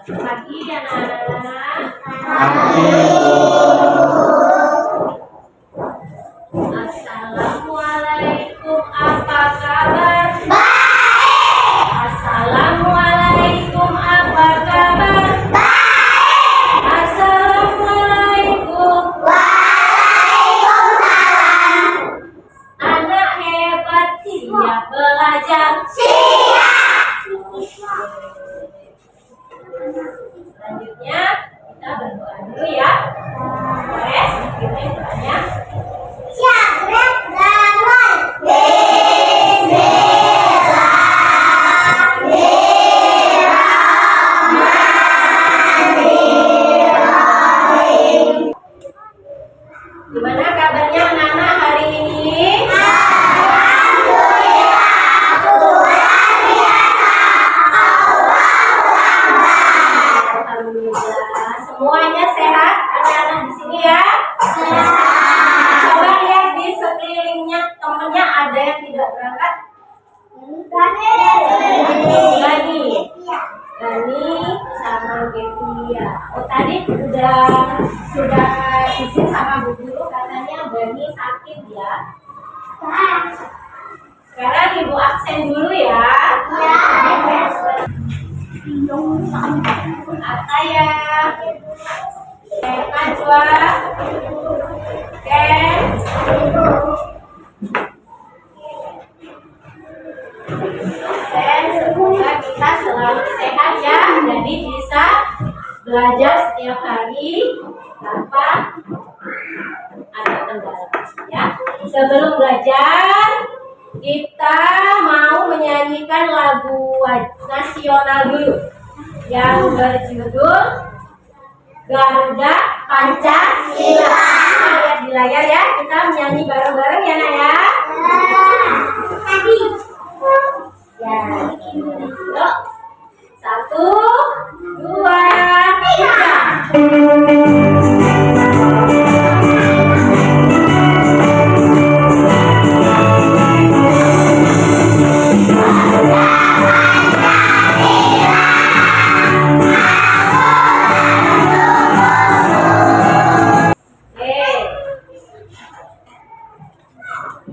Pagi dan anak. Assalamualaikum, apa kabar? Baik. Assalamualaikum, apa kabar? Baik. Assalamualaikum. Waalaikumsalam. Anak hebat, siap belajar. Selanjutnya kita berdoa dulu ya. Beres, kita doanya. Gimana kabarnya anak-anak hari ini? Alhamdulillah, semuanya sehat anak-anak di sini ya. Coba lihat di sekelilingnya temennya ada yang tidak berangkat. Gani sama Gevia. Oh tadi sudah izin sama Bu Guru katanya Gani sakit ya. Sekarang Ibu absen dulu ya. Ataya, Najwa, Ken, semoga kita selalu sehat ya, jadi bisa belajar setiap hari tanpa ada kendala ya. Sebelum belajar kita mau menyanyikan lagu nasional dulu yang berjudul Garuda Pancasila. Lihat di layar ya, kita menyanyi bareng-bareng ya Nak ya. Ya, yuk. 1, 2, 3.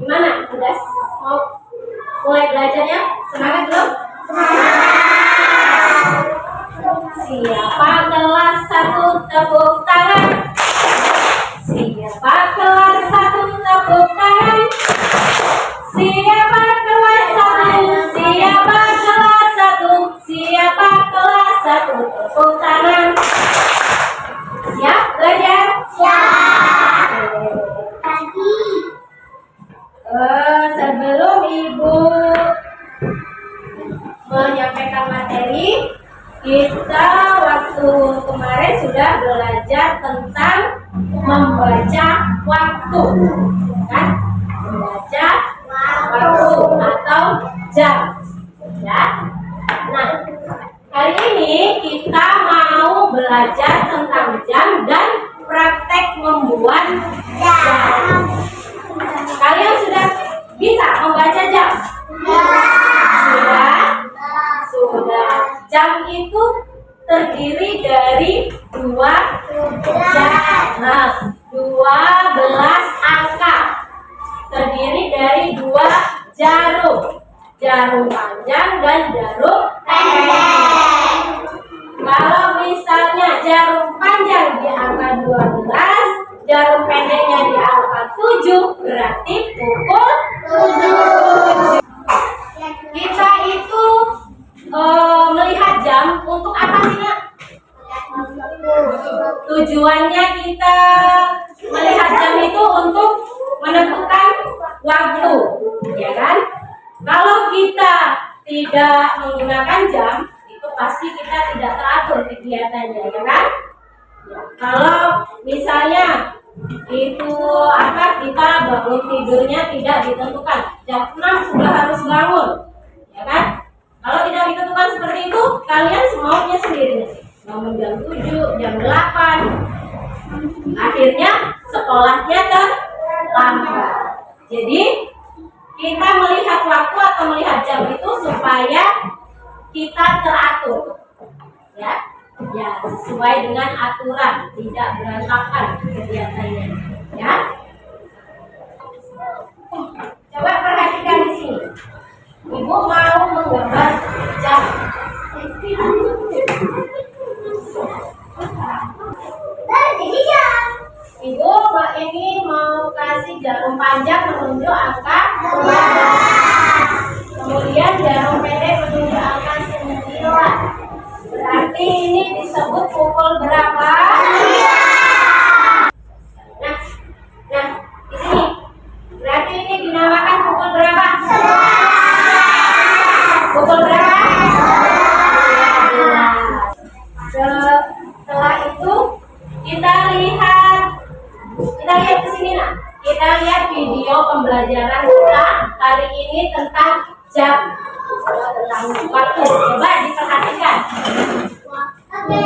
Gimana? Udah mau mulai belajarnya? Semangat belum? Siapa kelas 1 tepuk tangan? Siapa kelas 1 tepuk tangan? Siapa kelas 1? Siapa kelas 1? Siapa kelas 1 tepuk tangan? Siap belajar? Siap. Sebelum Ibu menyampaikan materi, kita waktu kemarin sudah belajar tentang membaca waktu, kan? Membaca waktu atau jam, ya. Nah, hari ini kita mau belajar tentang jam dan praktek membuat jam. Kalian sudah bisa membaca jam? Sudah. Jam itu terdiri dari 12 angka. Terdiri dari 2 jarum. Jarum panjang dan jarum pendek. Kalau misalnya jarum panjang di angka 12, jarum pendeknya di angka 7, berarti pukul 7. Kita itu melihat jam untuk apa sih Nak? Tujuannya kita melihat jam itu untuk menentukan waktu, ya kan? Kalau kita tidak menggunakan jam, itu pasti kita tidak teratur kegiatannya, ya kan? Ya, kalau misalnya itu kita bangun tidurnya tidak ditentukan, jam 6 sudah harus bangun, ya kan? Kalau tidak ditentukan seperti itu, kalian semaunya sendiri, bangun jam 7, jam 8, akhirnya sekolahnya terlambat. Jadi kita melihat waktu atau melihat jam itu supaya kita teratur, ya. Ya, sesuai dengan aturan, tidak berantakan kegiatannya. Ya. Coba perhatikan di sini. Ibu mau menggambar jam. Ibu ini mau kasih jarum panjang menunjuk angka 12. Kemudian jarum pendek menunjuk angka 9. Berarti ini disebut pukul berapa? Nah, di sini. Berarti ini dinamakan pukul berapa? Pukul berapa? Setelah itu kita lihat ke sini nah. Kita lihat video pembelajaran kita hari ini tentang jam, tentang waktu. Coba diperhatikan. Oke.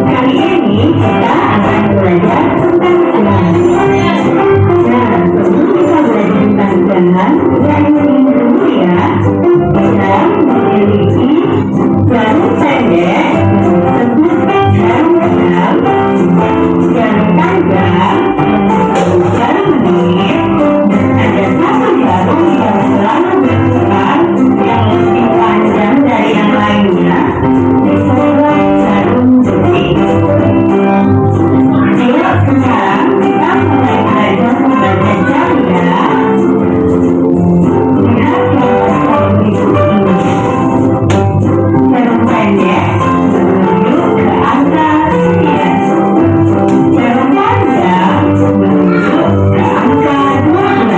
Kali ini kita akan belajar tentang jam. Nah, sebelum kita belajar tentang jam, yang dulu ya, kita memiliki jarum pendek, sebutkan jarum jam, jarum panjang, jarum menit. Ada satu jarum yang selalu berputar yang lebih panjang dari yang lainnya, disebut jarum detik. Yuk, sekarang kita mulai belajar tentang jam ya. Lihat gambar berikut ini. Jarum pendek menunjuk ke angka 9. Jarum panjang menunjuk ke angka 12.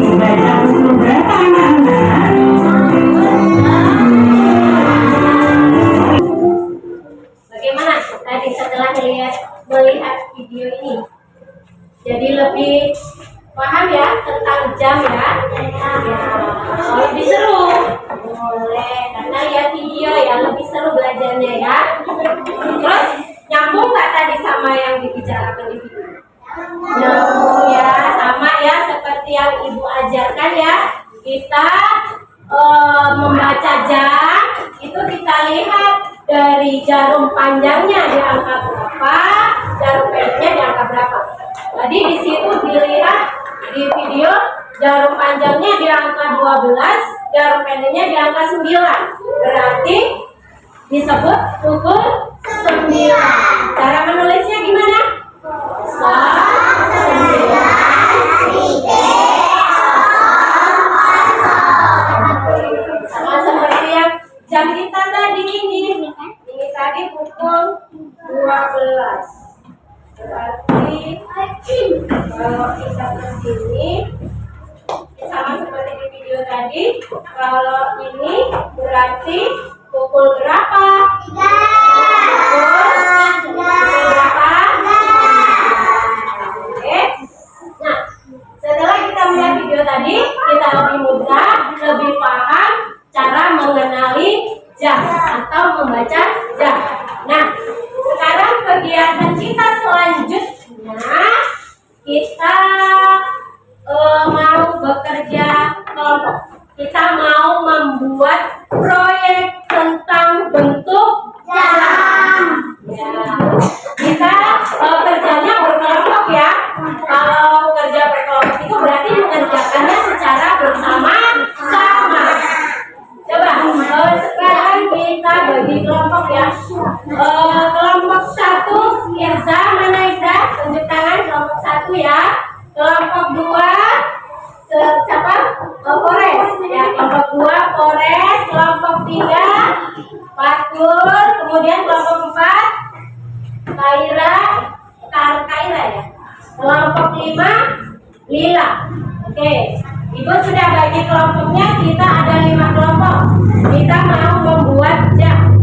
Dibaca pukul berapa anak-anak? Bagaimana tadi setelah melihat video ini? Jadi lebih paham ya tentang jam ya? Oh, lebih seru. Boleh, karena lihat video ya lebih seru belajarnya ya. Terus nyambung nggak tadi sama yang dibicarakan di video? Nyambung ya, sama ya seperti yang ibu ajarkan ya. Kita membaca jam itu kita lihat dari jarum panjangnya di angka berapa, jarum pendeknya di angka berapa. Tadi di situ dilihat di video jarum panjangnya di angka 12, jarum pendeknya di angka 9. Berarti disebut pukul 9. Cara menulisnya gimana? Sama seperti yang jam kita tadi ini tadi pukul 12. Berarti kalau kita kesini sama seperti di video tadi. Kalau ini berarti pukul berapa? Pukul berapa? Oke. Nah, setelah kita melihat video tadi, kita lebih mudah, lebih paham cara mengenali jam atau membaca jam. Nah, sekarang kegiatan kita selanjutnya kita mau bekerja kelompok. Kita mau membuat proyek tentang bentuk jam. Ya. Kita kerjanya berkelompok ya. Kalau kerja berkelompok itu berarti mengerjakannya secara bersama-sama. Coba sekarang kita bagi kelompok ya. Kelompok 1 Irza, mana Irza? Tunjuk tangan. Kelompok 1 ya. Kelompok 2 siapa? Forest ya. Kelompok 2 Forest. Kelompok 3 Fatul. Kemudian kelompok 4 Kaira ya. Kelompok 5 Lila. Oke. Ibu sudah bagi kelompoknya, kita ada 5 kelompok. Kita mau membuat jam.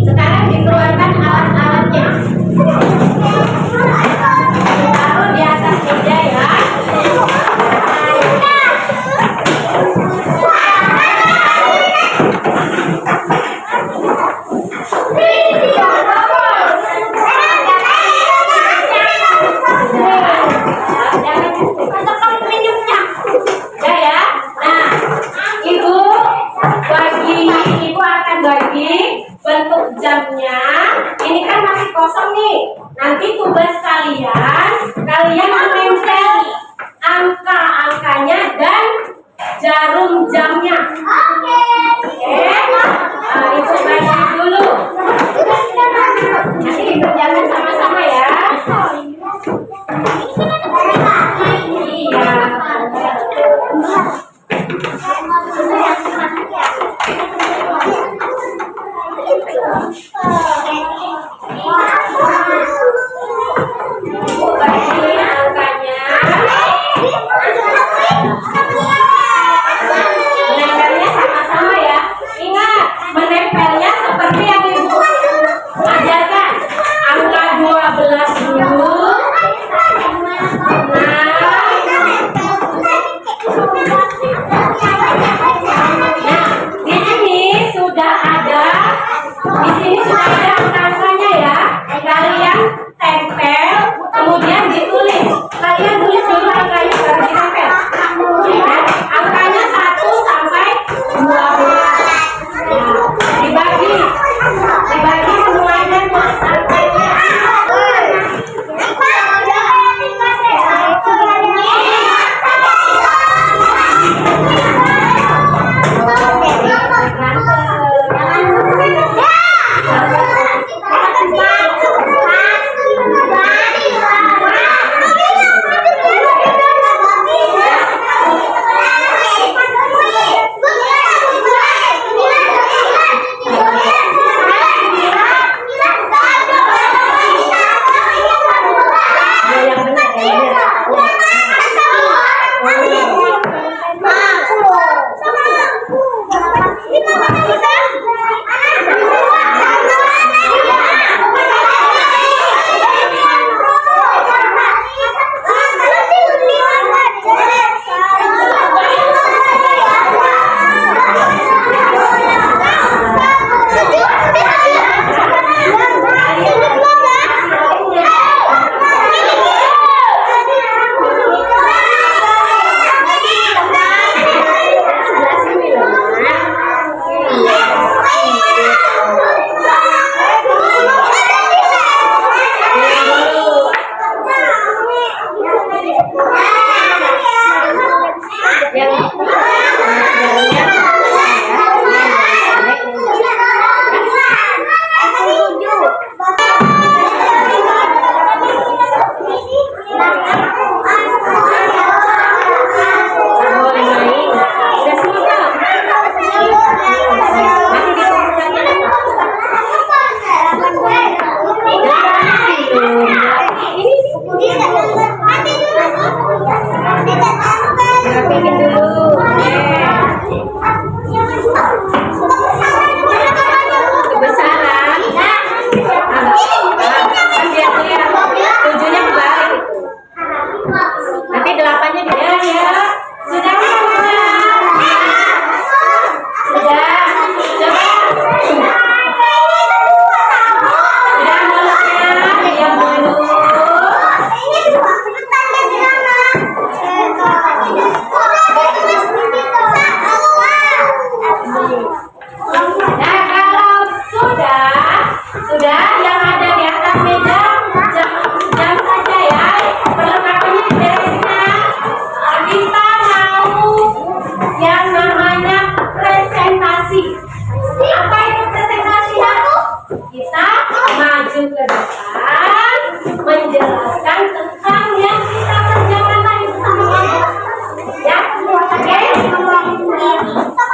Sekarang dikeluarkan alat-alatnya. Taruh di atas meja ya. dibagi bentuk jamnya. Ini kan masih kosong nih. Nanti tugas kalian menempel angka-angkanya dan jarum jamnya. Oke. Nah, itu bagi dulu. Nanti dikerjakan sama-sama ya. Iya. Bagi angkanya. Menempelnya sama-sama ya. Ingat, menempelnya seperti yang Ibu ajarkan. Angka 12 dulu. Nah, di sini sudah ada angka-angkanya ya. Kalian tempel, kemudian ditulis. Kalian tulis dulu angkanya baru ditempel. Ya, angkanya 1 sampai 12. Nah, dibagi semuanya Mas angkanya.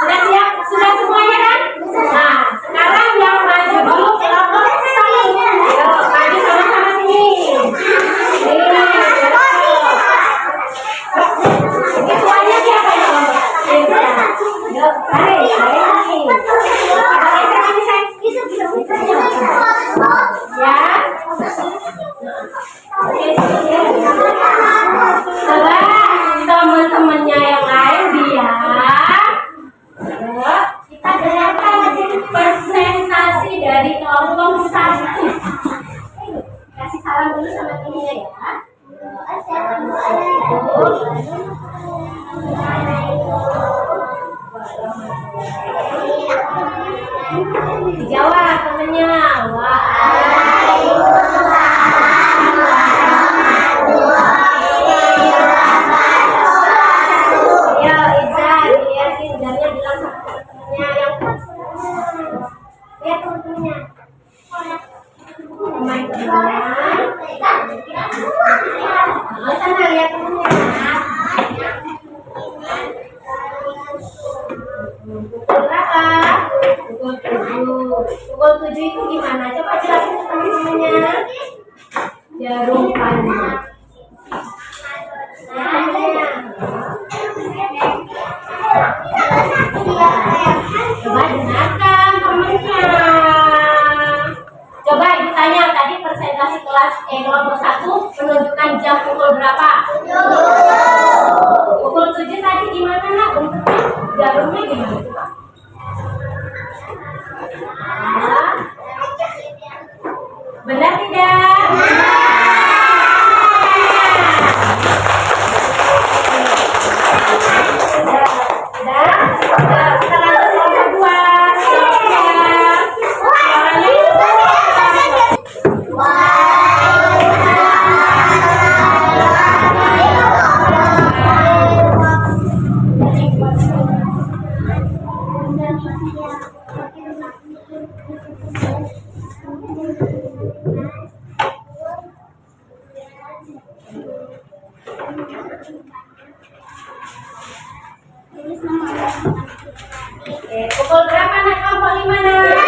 Sudah siap? Sudah semuanya kan? Nah, Dijawab temennya. Waalaikumsalam warahmatullahi wabarakatuh. Ya, Iza, dilihatin jamnya, bilang sama temennya yang lihat temennya. Teman-teman, sana lihat temennya. Pukul berapa? Pukul 7. Pukul 7 itu gimana? Coba jelasin ke teman-temannya. Jarum panjang. Coba dengarkan temannya. Coba ibu tanya tadi presentasi kelas kelompok 1 menunjukkan jam pukul berapa? Pukul 7 tadi gimana nak bentuknya? Jarumnya gimana coba? Nah, benar tidak? Kita lanjut kelompok 2. Pukul berapa nak kelompok 5 nak?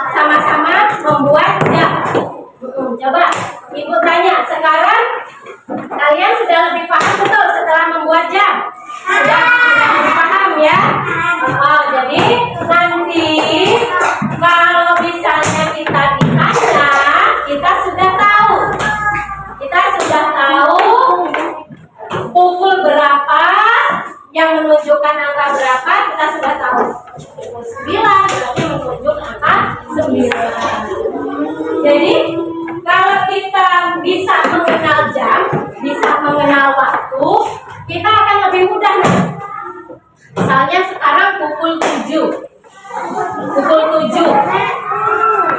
Sama-sama membuat jam. Coba ibu tanya, sekarang kalian sudah lebih paham betul setelah membuat jam? Sudah lebih paham ya? Jadi nanti kalau misalnya kita ditanya, kita sudah tahu pukul berapa yang menunjukkan angka berapa, kita sudah tahu. Pukul 9 berarti menunjuk angka 9. Jadi kalau kita bisa mengenal jam, bisa mengenal waktu, kita akan lebih mudah. Misalnya sekarang pukul 7.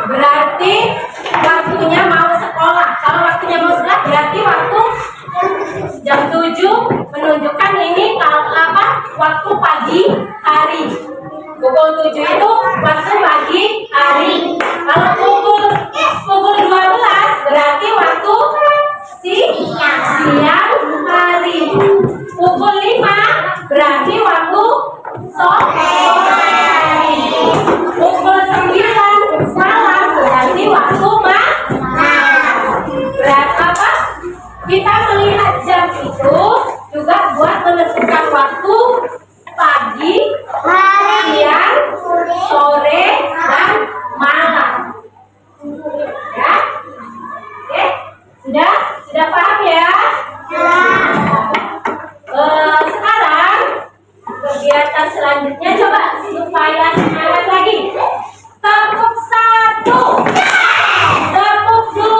Berarti waktunya mau sekolah. Kalau waktunya mau sekolah berarti waktu jam 7 menunjukkan ini waktu pagi hari. Pukul 7 itu waktu pagi hari. Kalau pukul 12 berarti waktu siang hari. Pukul 5 berarti waktu sore hari. Pukul 9 malam berarti waktu berapa? Kita melihat jam itu juga buat menentukan waktu pagi, siang, sore, dan malam. Ya, oke, sudah paham ya? Sekarang kegiatan selanjutnya coba supaya semangat lagi. Tepuk 1, tepuk 2,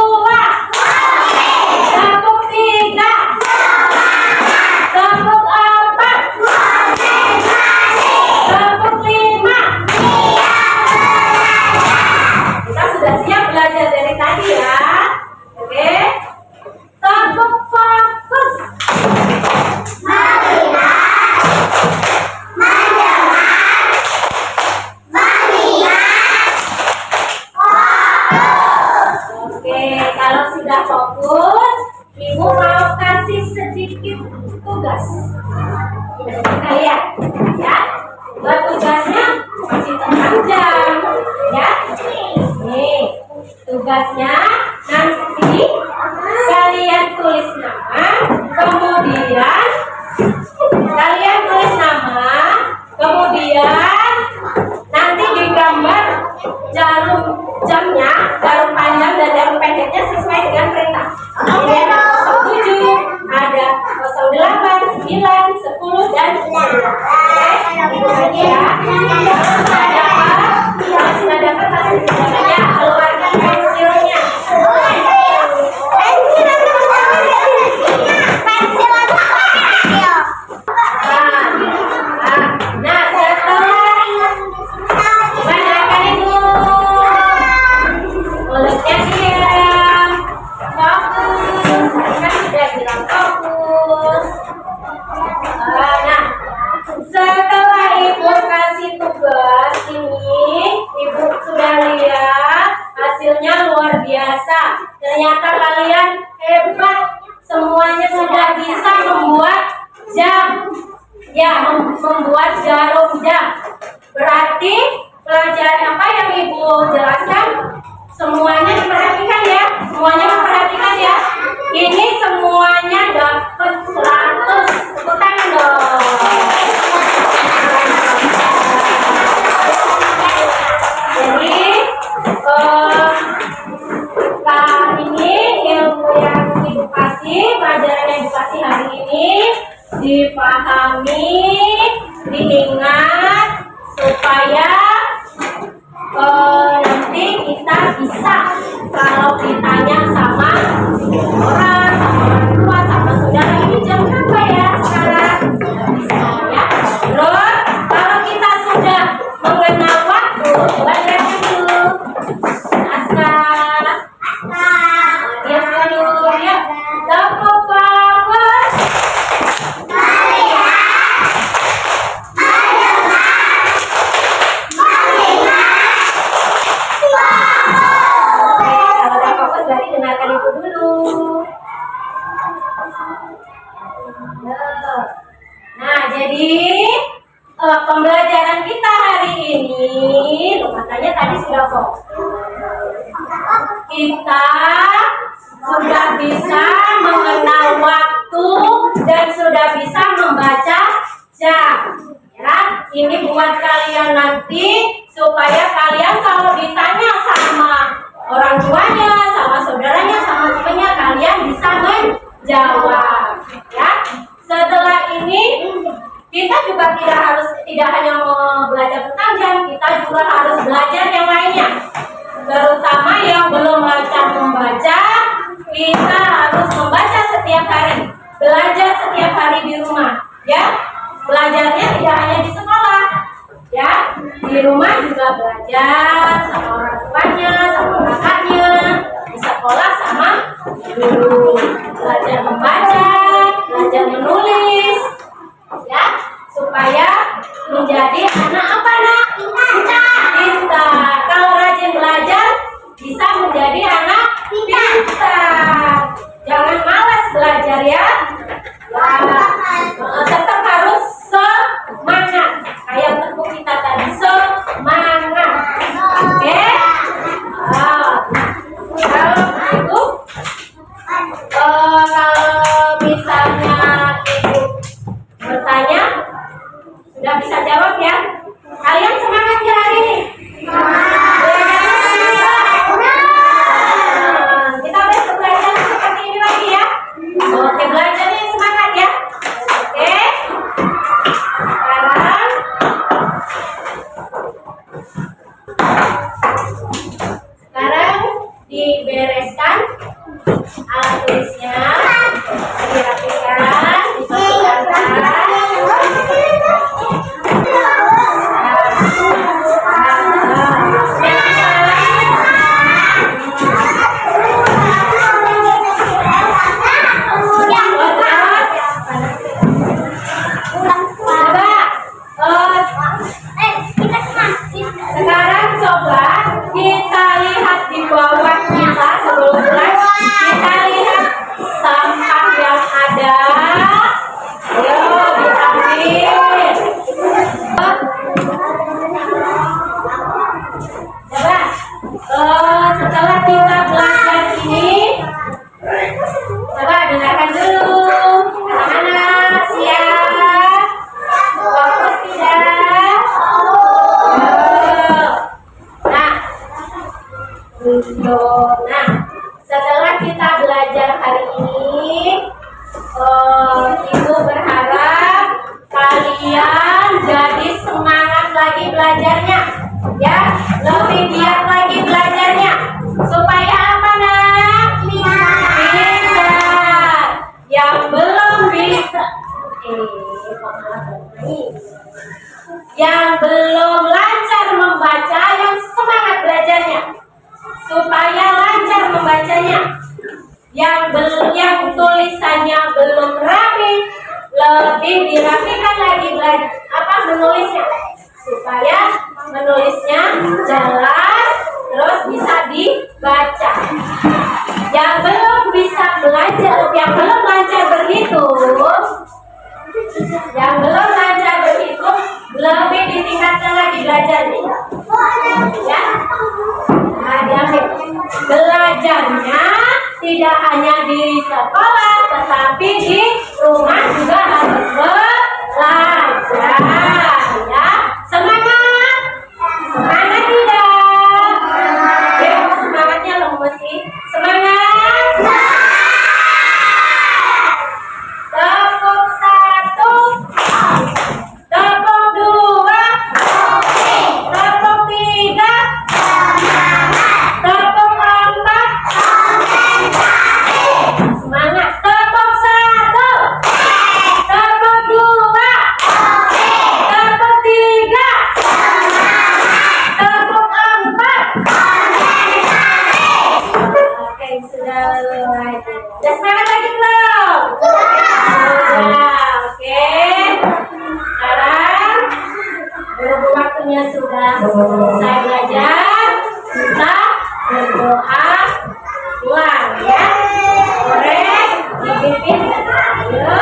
tepuk 3, tepuk 4, tepuk 5. Kita sudah siap belajar dari tadi ya. Oke. Tepuk fokus. Oke, kalau sudah fokus, ibu mau kasih sedikit tugas. Kita lihat, ya. Buat tugasnya masih tentang jam, ya. Nih, tugasnya nanti kalian tulis Ya, membuat jarum jam. Berarti pelajaran apa yang Ibu jelaskan? Semuanya diperhatikan ya. Semuanya memperhatikan ya. Ini semuanya dapat 100. Tepuk tangan dong. Jadi ini ilmu yang Ibu kasih, pelajaran yang Ibu kasih hari ini dipahami, diingat supaya nanti kita bisa kalau ditanya sama orang, sama orang tua, sama saudara, ini jam berapa ya sekarang? Sudah bisa ya. Terus kalau kita sudah mengenal waktu, belajar dulu. Askar, diam dulu ya. Tepuk fokus. Dengarkan Ibu dulu. Nah, jadi pembelajaran kita hari ini, katanya tadi sudah kok. Kita sudah bisa mengenal waktu dan sudah bisa membaca jam. Ya, ini buat kalian nanti supaya kalian kalau ditanya sama orang tuanya, sama saudaranya, sama temannya, kalian bisa menjawab. Ya, setelah ini kita juga tidak hanya mau belajar tentang jam, kita juga harus belajar yang lainnya. Terutama yang belum lancar membaca, kita harus membaca setiap hari, belajar setiap hari di rumah. Ya, belajarnya tidak hanya di sekolah. Ya, di rumah juga belajar sama orang tuanya, sama kakaknya, di sekolah sama guru. Belajar membaca, belajar menulis, ya, supaya menjadi anak apa nak? Pintar. Kalau rajin belajar, bisa menjadi anak pintar. Jangan malas belajar ya. Tetap harus semangat. Kayak tepuk kita tadi, semangat. Oke? Kalau itu, kalau misalnya Ibu bertanya, sudah bisa jawab ya. Kalian semangat ya hari ini? Belajarnya semangat. Kita besok belajar seperti ini lagi ya. Oke, belajarnya semangat ya. Oke. Sekarang dibereskan alat tulisnya, dirapikan, dipasangkan. Sekarang coba kita lihat di bawah kita sebelum mulai. Kita lihat sampah yang ada. Ayo diambil. Coba setelah kita belajar ini, coba dengarkan dulu. Anak-anak siap? Fokus tidak? Nah, setelah kita belajar hari ini, Ibu berharap kalian jadi semangat lagi belajarnya, ya, lebih giat lagi belajarnya, supaya apa nak? Pintar. Yang belum bisa, yang belum lancar membaca, yang semangat belajarnya, supaya lancar membacanya. Yang tulisannya belum rapi, lebih dirapikan lagi menulisnya, supaya menulisnya jelas, terus bisa dibaca. Yang belum bisa belajar, yang belum lancar berhitung, yang belum lancar tingkatkan lagi belajarnya. Ya. Nah, diambil. Belajarnya tidak hanya di sekolah, tetapi di rumah juga harus belajar. Ya, semangat, semangat tidak? Ya, semangatnya lemes sih. Semangat. Tepuk satu, tepuk dua, tepuk tiga, tepuk empat. Semangat. Tepuk satu, tepuk dua, tepuk tiga, tepuk empat. Oke, sudah mulai. Udah semangat lagi belum? Sudah. Oke. Sekarang berhubung waktunya sudah selesai belajar, kita berdoa pulang ya. Sore dipimpin. Ayo.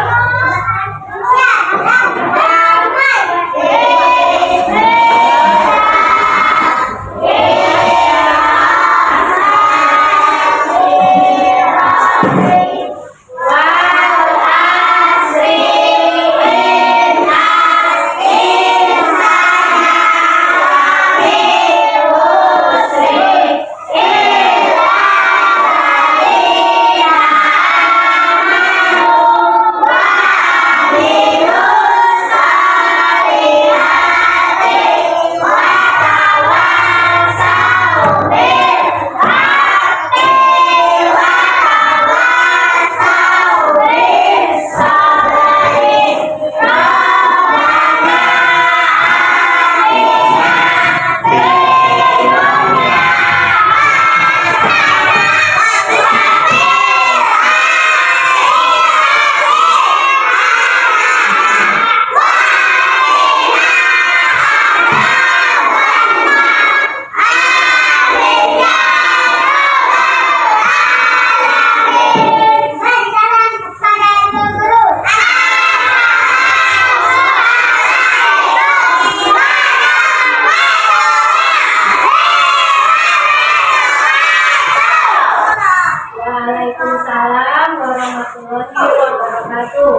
Waalaikumsalam warahmatullahi wabarakatuh.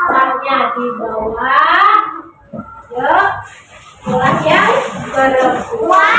Tangannya di bawah. Yuk, kelas yang berkuat.